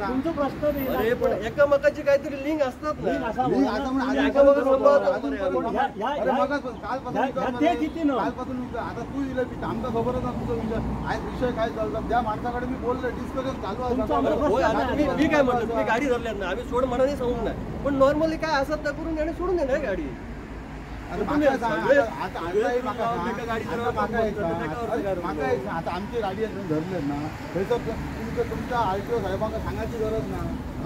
तुमचं प्रश्न नाही. अरे पण एकामेकाची काहीतरी लिंक असतात ना. ते किती ना कालपासून आता तू इले आमचा खबरच ना तुझा विषय काय चालतात त्या माणसाकडे मी बोललो डिस्कशन चालू आहे. मी काय म्हणतो तुम्ही गाडी धरल्यात ना आम्ही सोड म्हणाने सांगू नाही पण नॉर्मली काय असत ना करून त्याने सोडून दे ना गाडी. आता आमची गाडी धरले ना तुमच्या RTO साहेबांना सांगायची गरज ना.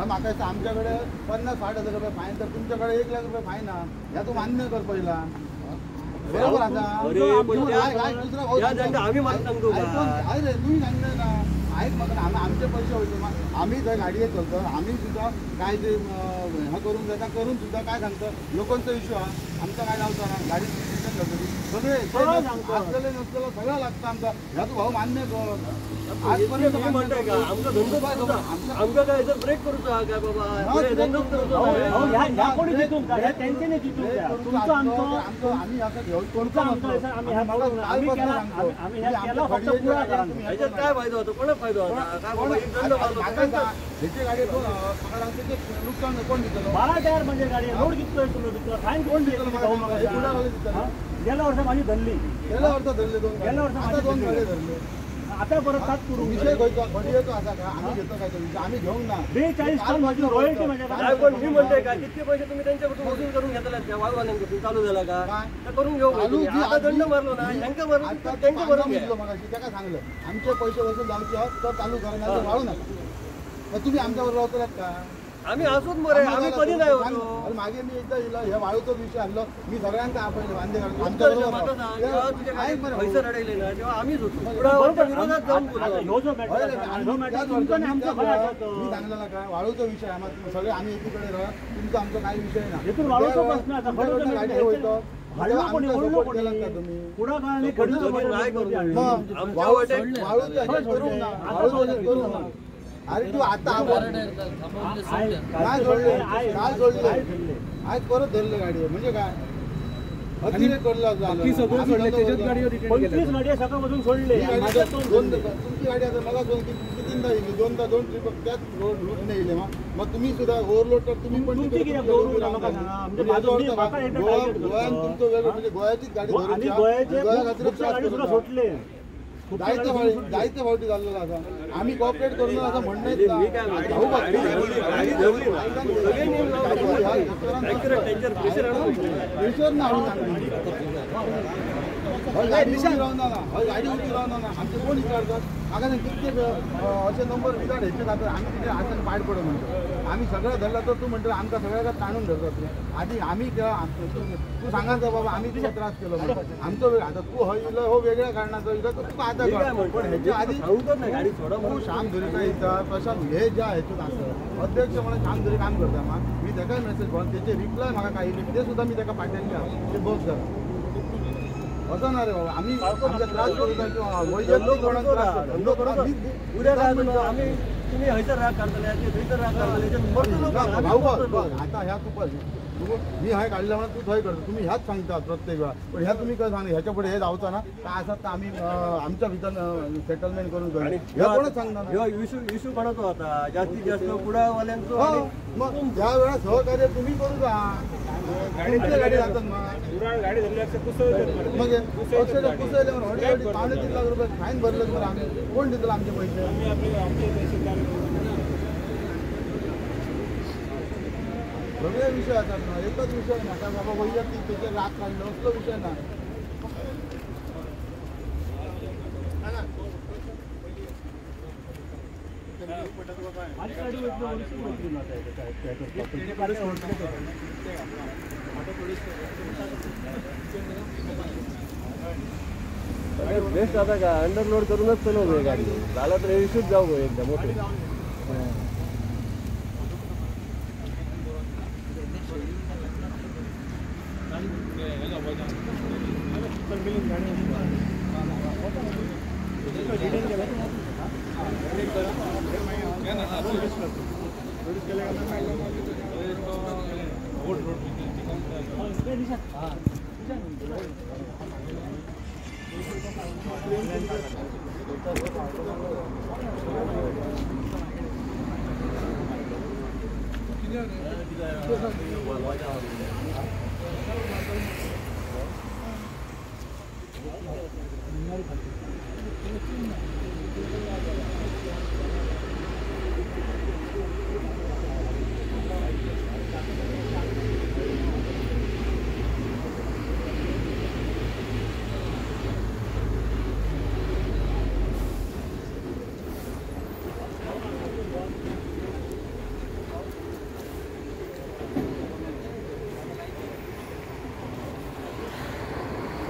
माका आमच्याकडे 50-60 हजार रुपये फाईन तर तुमच्याकडे 1 लाख रुपये फाईन या तू मान्य कर पहिला. बरोबर आता आम्ही मला सांगतो अरे तुम्ही सांगताय ना ऐक मग आमचे पैसे होते मग आम्ही जर गाडी येत होतो आम्ही सुद्धा काय ते हा करून जाता करून सुद्धा काय सांगतो लोकांचा इश्यू हा आमचा काय नव्हता ना गाडी सगळे असलेले नसलेलं सगळं लागतं आमचा ह्या तू भाऊ मान्य कर. आजपर्यंत म्हणताय का आमचा धंदो काय आमचा काय ब्रेक करूचा काय बाबा धंदो आम्ही असं घेऊन कोणतं काय फायदा होतो कोणाच फायदा होता ह्याची गाडी नुकसान कोण दिलं बारा टायर म्हणजे गाडी रोड कितोय फाईन कोण दिलं गेल्या वर्षी माझी धरली गेल्या वर्षात धरले गेल्या वर्षी 2 गाडी धरले. आता परत 7 करू विषय घडी येतो असा का आम्ही घेतो काय विषय आम्ही घेऊन ना 42 टन माझी रॉयल्टी माझ्या पण मी म्हणतोय का किती पैसे तुम्ही त्यांच्याकडून वसूल करून घेतला त्या वाळवाल्यांकडून चालू झाला का तर करून घेऊ आता दंड मारलो ना यांका मारलो त्यांना भरून घ्या. त्या काय सांगलं आमचे पैसे वसूल लावचे आहोत तर चालू करा नाही वाळू नका. मग तुम्ही आमच्यावर राहतलात का आम्ही असोच मरे आम्ही कधी नाही होतो. मागे मी एकदा हे वाळूचा विषय आणलो मी सगळ्यांचा आपण वांदे पैसे रडायले ना तेव्हा आम्हीच होतो मी सांगलेला काय वाळूचा विषय आम्हाला सगळे आम्ही एकीकडे राहा तुमचा आमचा काही विषय नाही गाडी होतो अरे तू आता काय जोडले आज परत धरले गाडी म्हणजे काय अतिरेक करला सकाळपासून सोडले तुमची गाडी आता मला कितींदा येईल 2 ट्रिप त्याच रोड नाही येईल मग तुम्ही सुद्धा ओव्हरलोड तर तुम्ही पण तुमचं वेगळं म्हणजे गोव्याचीच गाडी सोडले जायचं भावटी झालेला असा आम्ही कॉपरेट करून असं म्हणणं गाडी उभी राहून ना आमचे कोण विचारतात मागा किती असे नंबर विचार ह्याचे जातात आम्ही तिथे असं पाठ पडत म्हणतो आम्ही सगळं धरलं तर तू म्हणतो आमचा सगळ्याला ताणून धरतात आधी आम्ही तू सांगायचं बाबा आम्ही तुझा त्रास केला आमचं वेळ आता तू हो वेगळ्या कारणाचं इथं तू आता पण ह्याच्या आधी तू श्याम धुरीचा इथं प्रशांत हे ज्या ह्याच्यात असं अध्यक्ष म्हणून श्याम धुरी काम करता मग मी त्याचा मेसेज बघ त्याचे रिप्लाय मला काही ते सुद्धा मी त्याला पाठवले ते बघ जरा असं ना रे बाबा आम्ही त्रास करू उद्या काय आम्ही तुम्ही हयसर राग काढताले आता ह्या तू मी हाय काढल्या म्हणून तू थंय करतो तुम्ही ह्याच सांगता प्रत्येक वेळा पण ह्या तुम्ही काय सांगा ह्याच्या पुढे हे जावचा ना काय असं तर आम्ही आमच्या भीतर सेटलमेंट करून करू ह्या कोणच सांगणार इश्यू बनवतो आता जास्तीत जास्त पुढावाल्यांचं मग ज्या वेळा सहकार्य तुम्ही करू का गाडी जातात मग गाडी धरली मग पुसले म्हणून पावणे 3 लाख रुपये फाईन भरलं तर आम्ही कोण देतो आमचे पैसे सगळे विषय असतात ना एकच विषय ना का बाबा वैयक्तिक त्याचे राग काढलं असलो विषय ना बेस्ट आता का अंडरलोड करूनच चलवतोय गाडी झाला तर इश्यूच जाऊ एकदा मोठे